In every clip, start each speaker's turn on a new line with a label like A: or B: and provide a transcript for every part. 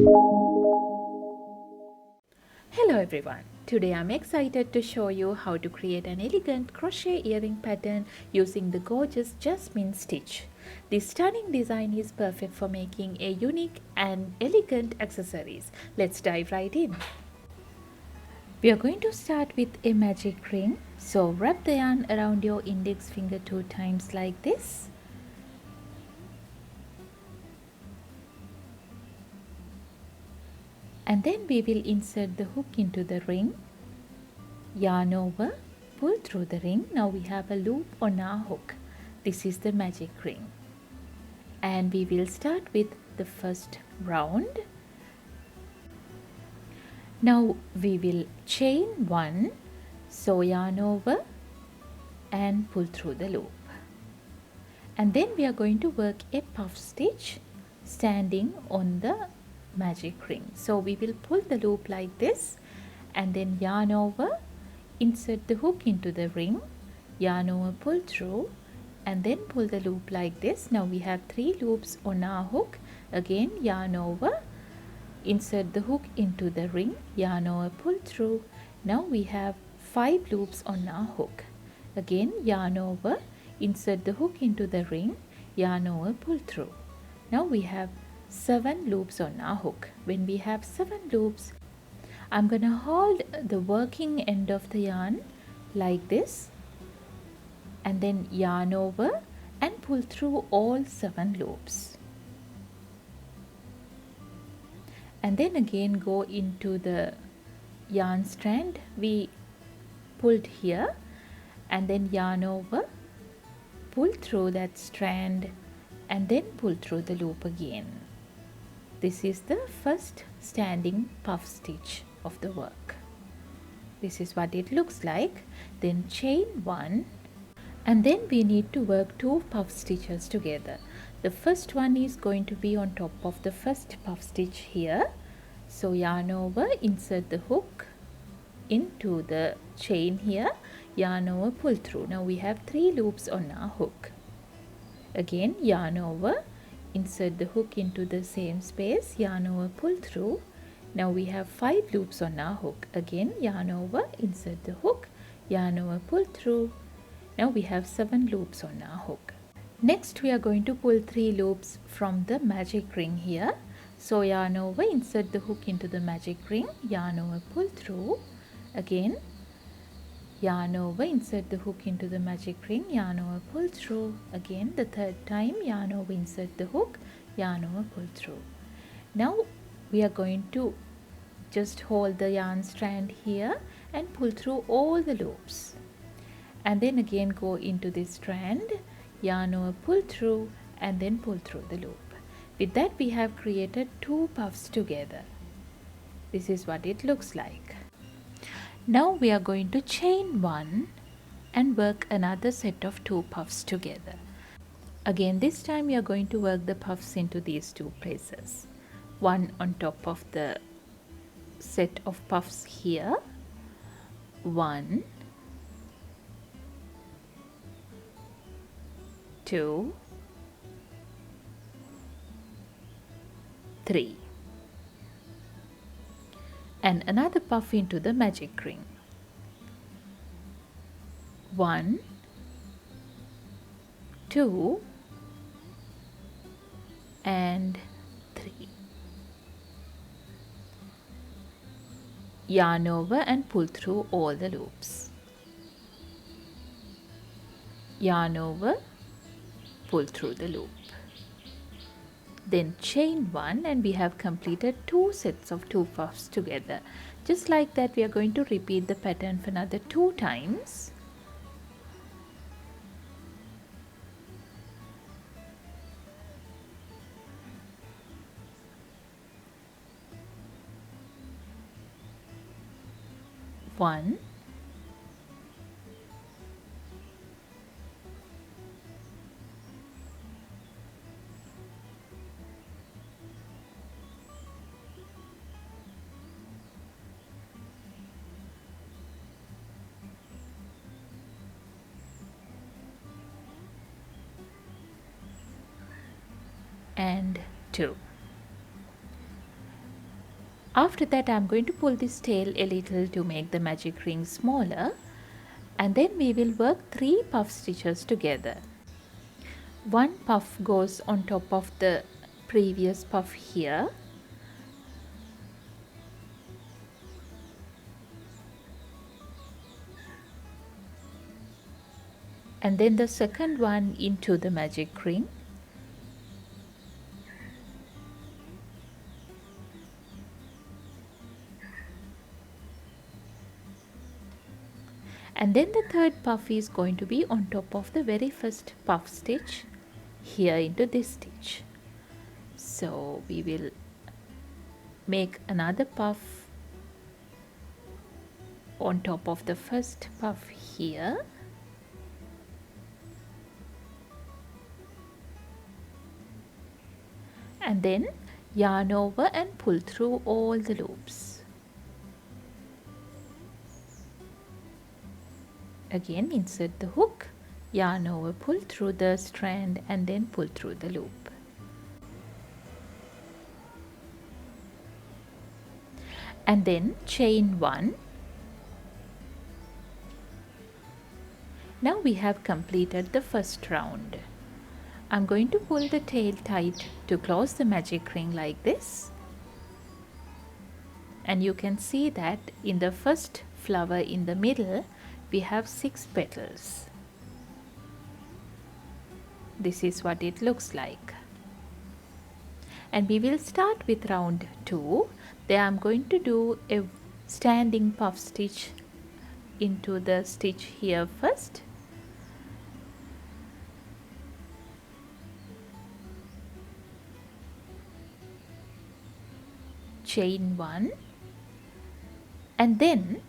A: Hello everyone, today I'm excited to show you how to create an elegant crochet earring pattern using the gorgeous Jasmine stitch. This stunning design is perfect for making a unique and elegant accessories. Let's dive right in. We are going to start with a magic ring. So wrap the yarn around your index finger 2 times like this. And then we will insert the hook into the ring, yarn over, pull through the ring. Now we have a loop on our hook. This is the magic ring. And we will start with the first round. Now we will chain 1, so yarn over and pull through the loop. And then we are going to work a puff stitch standing on the magic ring. So we will pull the loop like this and then yarn over, insert the hook into the ring, yarn over, pull through and then pull the loop like this. Now we have 3 loops on our hook. Again yarn over, insert the hook into the ring, yarn over, pull through. Now we have 5 loops on our hook. Again yarn over, insert the hook into the ring, yarn over, pull through. Now we have 7 loops on our hook. When we have 7 loops, I'm gonna hold the working end of the yarn like this and then yarn over and pull through all 7 loops. And then again go into the yarn strand we pulled here and then yarn over, pull through that strand and then pull through the loop again. This is the first standing puff stitch of the work. This is what it looks like. Then chain 1 and then we need to work 2 puff stitches together. The first one is going to be on top of the first puff stitch here. So yarn over, insert the hook into the chain here, yarn over, pull through. Now we have 3 loops on our hook. Again yarn over, insert the hook into the same space, yarn over, pull through. Now we have 5 loops on our hook. Again yarn over, insert the hook, yarn over, pull through. Now we have 7 loops on our hook. Next we are going to pull 3 loops from the magic ring here. So yarn over, insert the hook into the magic ring, yarn over, pull through. Again yarn over, insert the hook into the magic ring, yarn over, pull through. Again the third time, yarn over, insert the hook, yarn over, pull through. Now we are going to just hold the yarn strand here and pull through all the loops. And then again go into this strand, yarn over, pull through and then pull through the loop. With that we have created 2 puffs together. This is what it looks like. Now we are going to chain 1 and work another set of 2 puffs together. Again this time we are going to work the puffs into these 2 places. One on top of the set of puffs here. 1, 2, 3. And another puff into the magic ring. 1, 2 and 3. Yarn over and pull through all the loops. Yarn over, pull through the loop. Then chain 1 and we have completed 2 sets of 2 puffs together. Just like that we are going to repeat the pattern for another 2 times. One, 2. After that, I'm going to pull this tail a little to make the magic ring smaller, and then we will work 3 puff stitches together. One puff goes on top of the previous puff here, and then the second one into the magic ring, and then the third puff is going to be on top of the very first puff stitch here into this stitch. So we will make another puff on top of the first puff here, and then yarn over and pull through all the loops. Again, insert the hook, yarn over, pull through the strand, and then pull through the loop. And then chain 1. Now we have completed the first round. I'm going to pull the tail tight to close the magic ring like this. And you can see that in the first flower in the middle, we have 6 petals. This is what it looks like. And we will start with round 2. There I'm going to do a standing puff stitch into the stitch here first. Chain 1, and then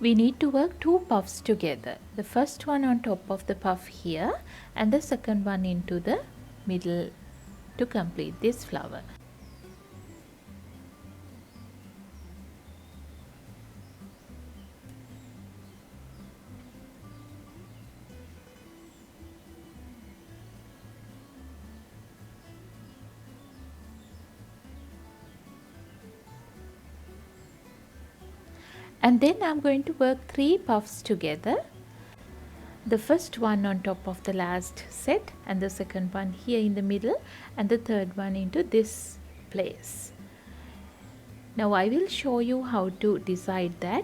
A: we need to work 2 puffs together. The first one on top of the puff here, and the second one into the middle to complete this flower. And then I'm going to work 3 puffs together. The first one on top of the last set, and the second one here in the middle, and the third one into this place. Now I will show you how to decide that.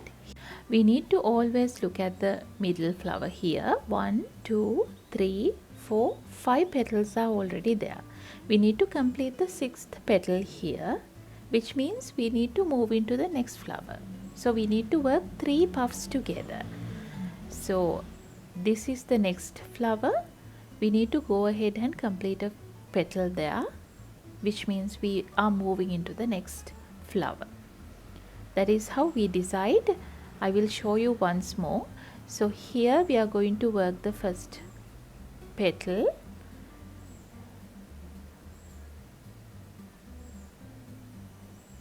A: We need to always look at the middle flower here. 1, 2, 3, 4, 5 petals are already there. We need to complete the 6th petal here, which means we need to move into the next flower. So we need to work 3 puffs together. So this is the next flower. We need to go ahead and complete a petal there, which means we are moving into the next flower. That is how we decide. I will show you once more. So here we are going to work the first petal,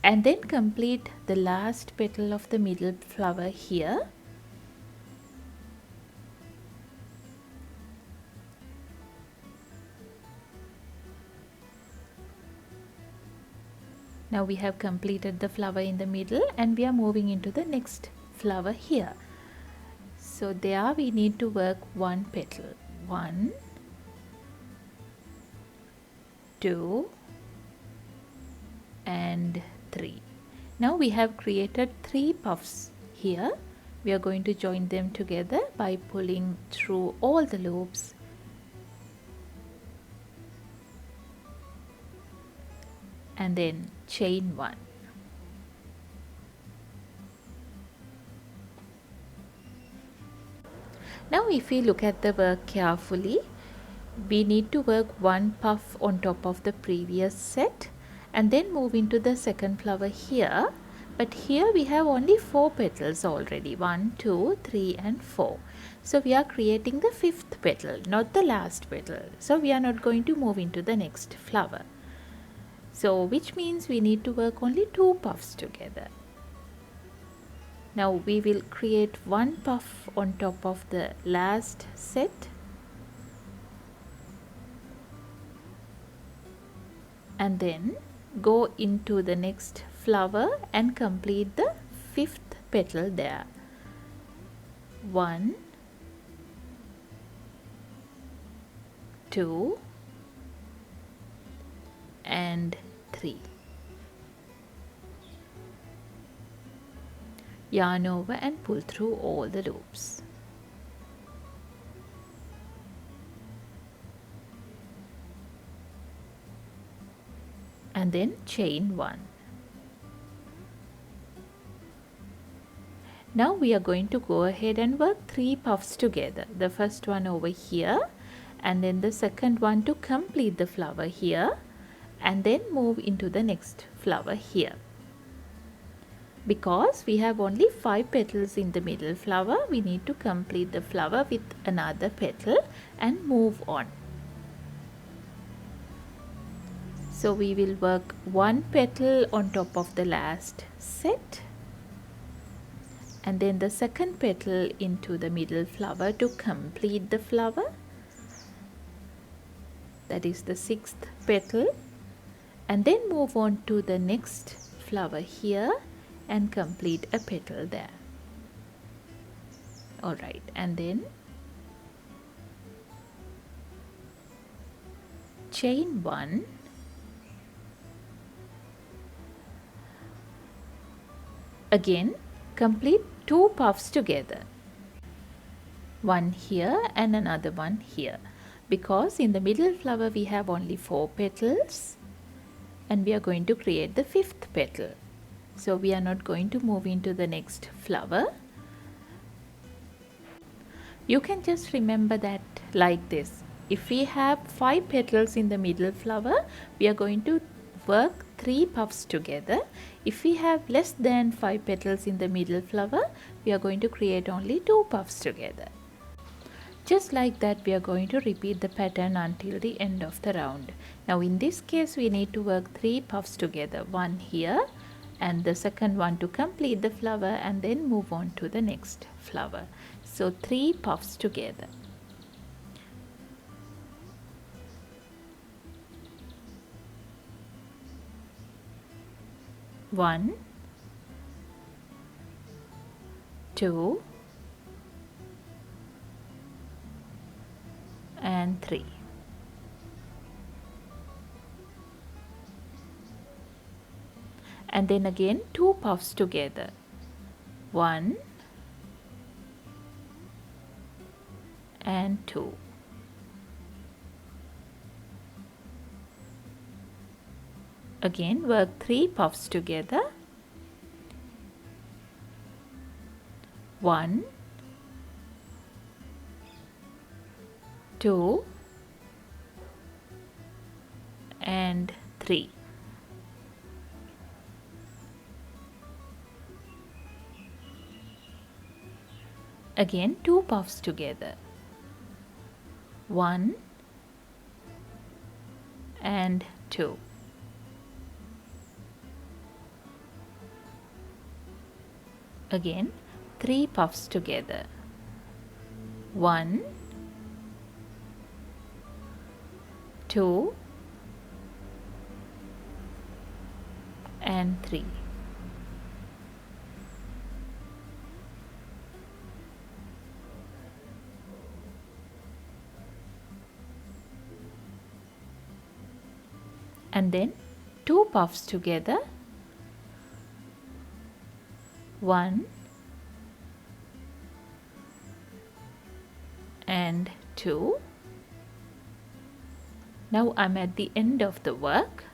A: and then complete the last petal of the middle flower here. Now we have completed the flower in the middle, and we are moving into the next flower here. So there we need to work 1 petal. 1, 2, and 3. Now we have created 3 puffs here. We are going to join them together by pulling through all the loops and then chain 1. Now if we look at the work carefully, we need to work 1 puff on top of the previous set and then move into the second flower here. But here we have only 4 petals already. 1, 2, 3 and 4. So we are creating the 5th petal, not the last petal. So we are not going to move into the next flower. So which means we need to work only 2 puffs together. Now we will create 1 puff on top of the last set and then go into the next flower and complete the 5th petal there. 1, 2 and 3. Yarn over and pull through all the loops. And then chain 1. Now we are going to go ahead and work 3 puffs together. The first one over here, and then the second one to complete the flower here, and then move into the next flower here. Because we have only 5 petals in the middle flower, we need to complete the flower with another petal and move on. So we will work 1 petal on top of the last set, and then the second petal into the middle flower to complete the flower. That is the 6th petal, and then move on to the next flower here and complete a petal there. Alright, and then chain 1, again complete 2 puffs together, one here and another one here, because in the middle flower we have only 4 petals and we are going to create the 5th petal. So we are not going to move into the next flower. You can just remember that like this. If we have 5 petals in the middle flower, we are going to work 3 puffs together. If we have less than 5 petals in the middle flower, we are going to create only 2 puffs together. Just like that, we are going to repeat the pattern until the end of the round. Now in this case, we need to work 3 puffs together, one here and the second one to complete the flower, and then move on to the next flower. So 3 puffs together. One, 2 and 3. And then again 2 puffs together. 1 and 2. Again work 3 puffs together. 1, 2 and 3. Again 2 puffs together. 1 and 2. Again 3 puffs together. 1, 2 and 3. And then 2 puffs together. 1 and 2. Now I'm at the end of the work.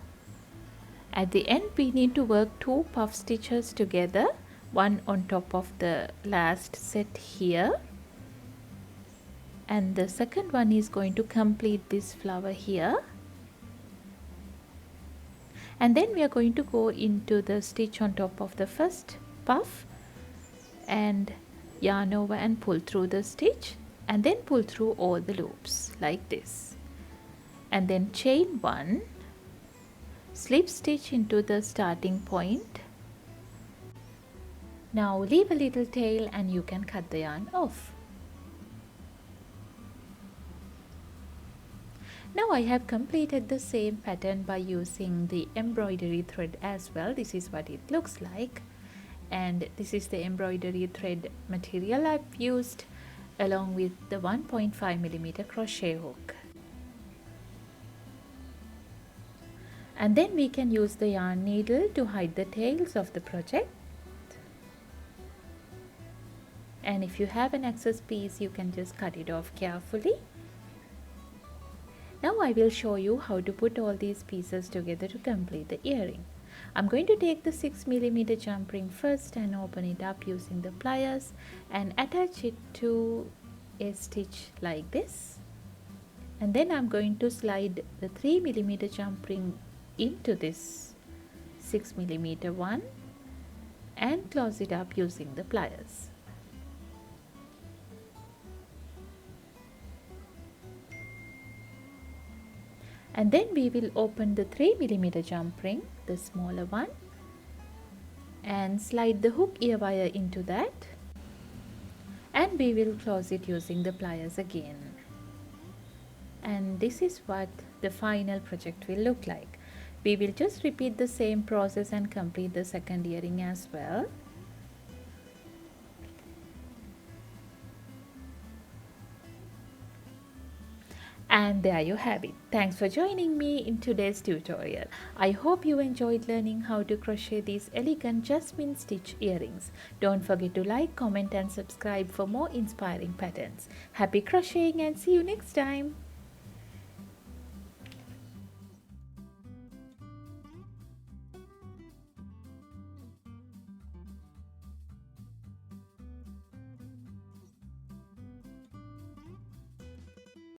A: At the end we need to work 2 puff stitches together, one on top of the last set here, and the second one is going to complete this flower here. And then we are going to go into the stitch on top of the first puff and yarn over and pull through the stitch, and then pull through all the loops like this, and then chain 1, slip stitch into the starting point. Now leave a little tail and you can cut the yarn off. Now I have completed the same pattern by using the embroidery thread as well. This is what it looks like, and this is the embroidery thread material I've used along with the 1.5mm crochet hook. And then we can use the yarn needle to hide the tails of the project. And if you have an excess piece, you can just cut it off carefully. Now I will show you how to put all these pieces together to complete the earring. I'm going to take the 6mm jump ring first and open it up using the pliers and attach it to a stitch like this. And then I'm going to slide the 3mm jump ring into this 6mm one and close it up using the pliers. And then we will open the 3mm jump ring, the smaller one, and slide the hook ear wire into that, and we will close it using the pliers again. And this is what the final project will look like. We will just repeat the same process and complete the second earring as well. And there you have it. Thanks for joining me in today's tutorial. I hope you enjoyed learning how to crochet these elegant Jasmine stitch earrings. Don't forget to like, comment and subscribe for more inspiring patterns. Happy crocheting and see you next time.